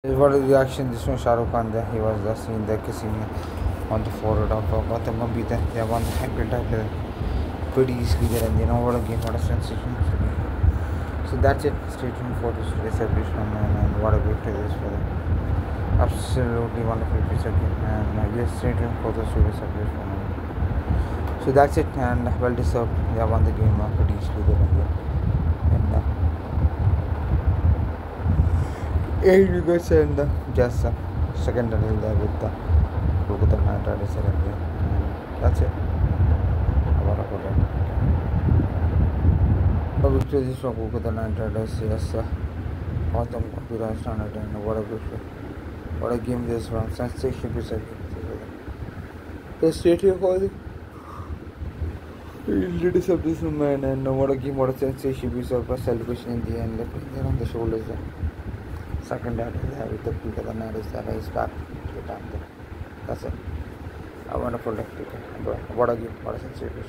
What is the reaction this one Shah Rukh Khan there? He was just seen there kissing on the forehead of Gautam Gambhir there. They won the hybrid title pretty easily there, and you know what a game, what a sensation. So that's it. Stay tuned for this today's celebration and what a great day this for them. Absolutely wonderful piece of game, and yes, stay tuned for this today's celebration. So that's it, and well deserved. They won the game pretty easily there, and 8 wickets and just second run there with the Kolkata Knight Riders there, and that's it. What about it? A victory is from Kolkata Knight Riders. Yes, Gautam Gambhir has done it, and what a victory! What a game this one! Sensational piece of game. The stadium for the ladies of this man, and what a game! What a sensational piece of celebration in the end. Left there on the shoulders. Second that is there with the Kolkata Knight Riders that is back to the time there. That's it. A wonderful day. What a game! What a sensational.